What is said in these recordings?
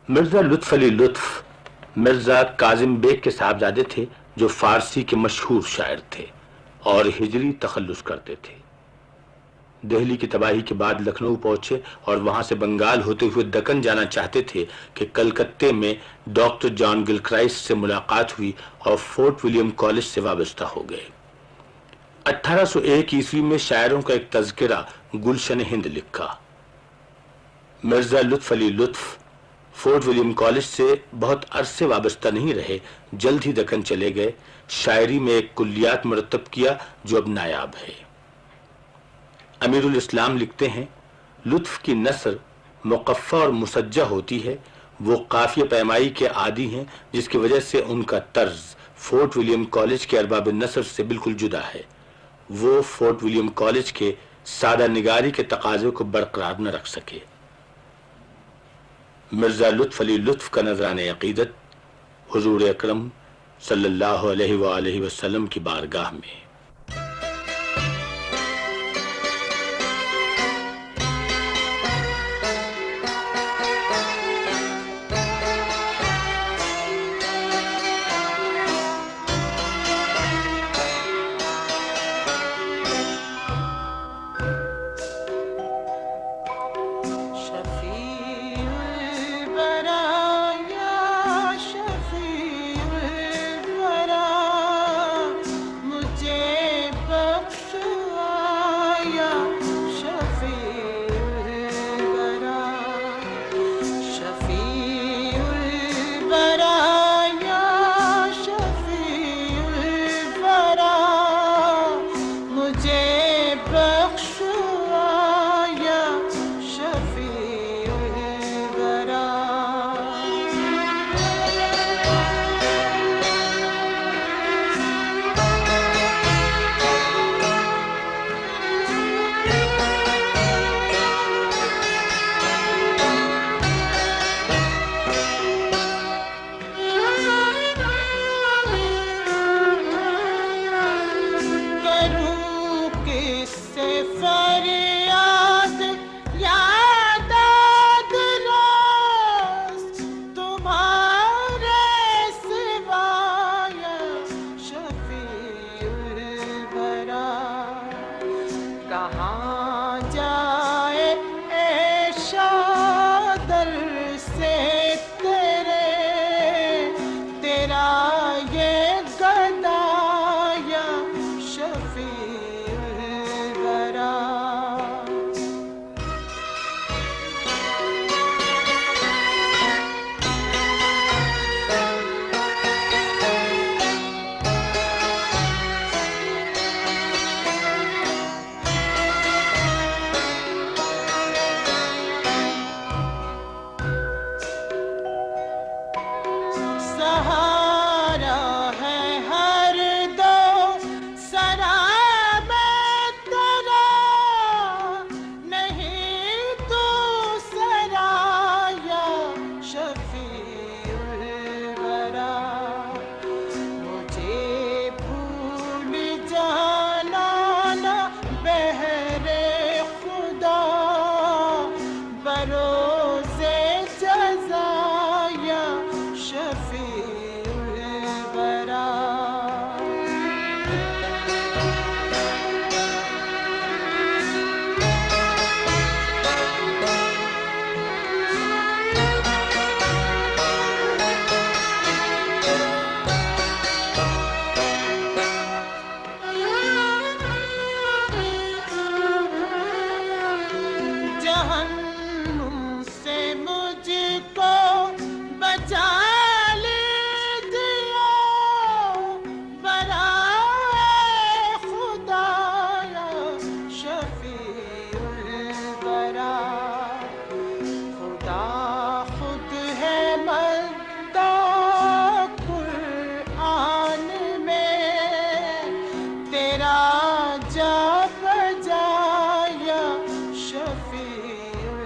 مرزا لطف علی لطف مرزا کاظم بیگ کے صاحبزادے تھے جو فارسی کے مشہور شاعر تھے اور ہجری تخلص کرتے تھے۔ دہلی کی تباہی کے بعد لکھنؤ پہنچے اور وہاں سے بنگال ہوتے ہوئے دکن جانا چاہتے تھے کہ کلکتے میں ڈاکٹر جان گل کرائسٹ سے ملاقات ہوئی اور فورٹ ولیم کالج سے وابستہ ہو گئے۔ 1801 عیسوی میں شاعروں کا ایک تذکرہ گلشن ہند لکھا۔ مرزا لطف علی لطف فورٹ ولیم کالج سے بہت عرصے وابستہ نہیں رہے، جلد ہی دکن چلے گئے۔ شاعری میں ایک کلیات مرتب کیا جو اب نایاب ہے۔ امیر الاسلام لکھتے ہیں، لطف کی نثر مقفع اور مسجع ہوتی ہے، وہ قافیہ پیمائی کے عادی ہیں، جس کی وجہ سے ان کا طرز فورٹ ولیم کالج کے ارباب نثر سے بالکل جدا ہے۔ وہ فورٹ ولیم کالج کے سادہ نگاری کے تقاضے کو برقرار نہ رکھ سکے۔ مرزا لطف علی لطف کا نذران عقیدت حضور اکرم صلی اللہ علیہ وآلہ وسلم کی بارگاہ میں۔ تیرا جا بجایا شفیع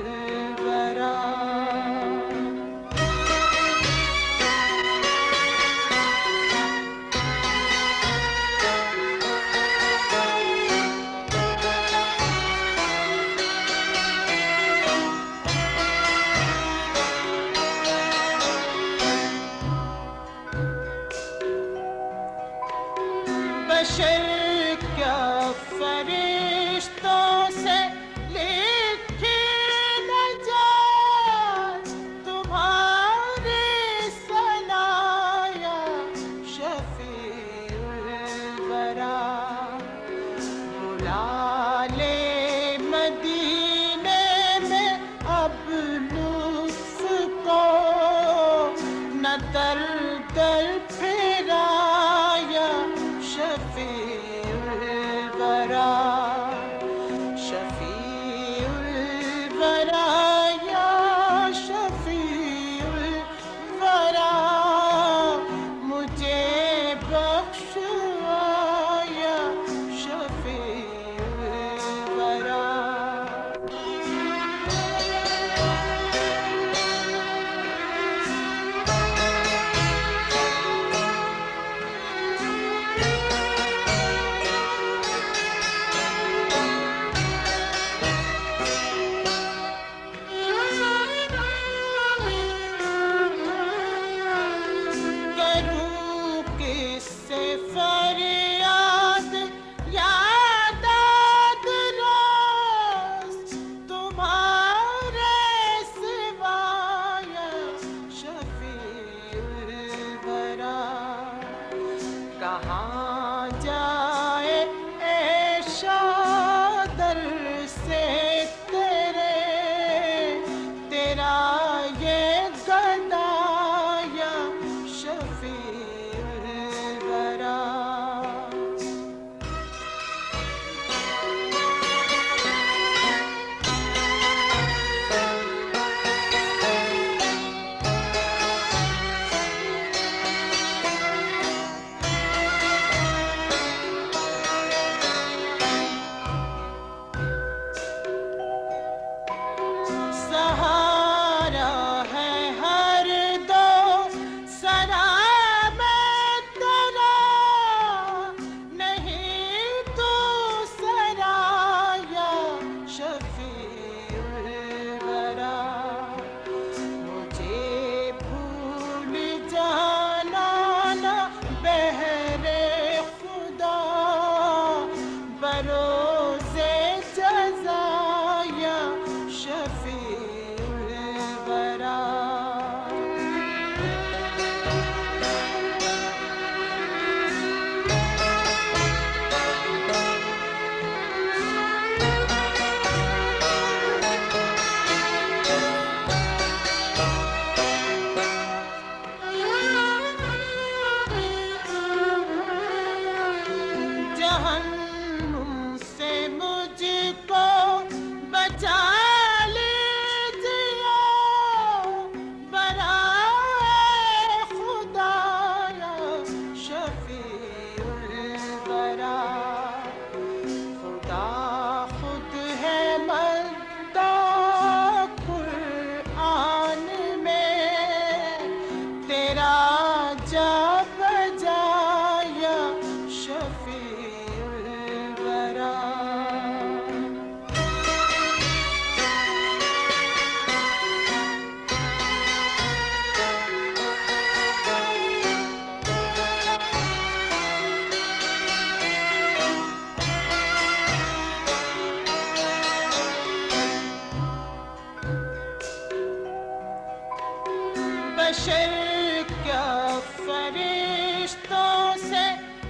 بشر کیا فرشتوں سے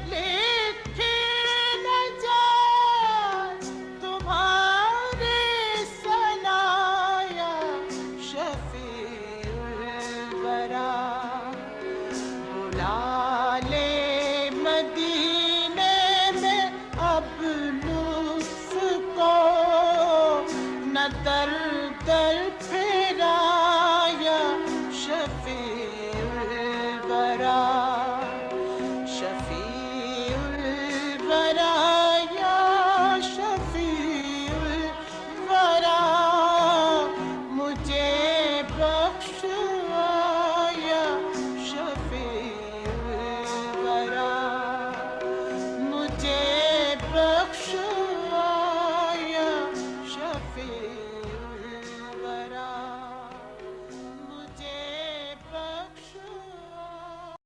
لکھی نہ جائے تمہاری ثنا یا شفیع الورا. بلا لے مدینے میں اب لطف کو نہ در در پھر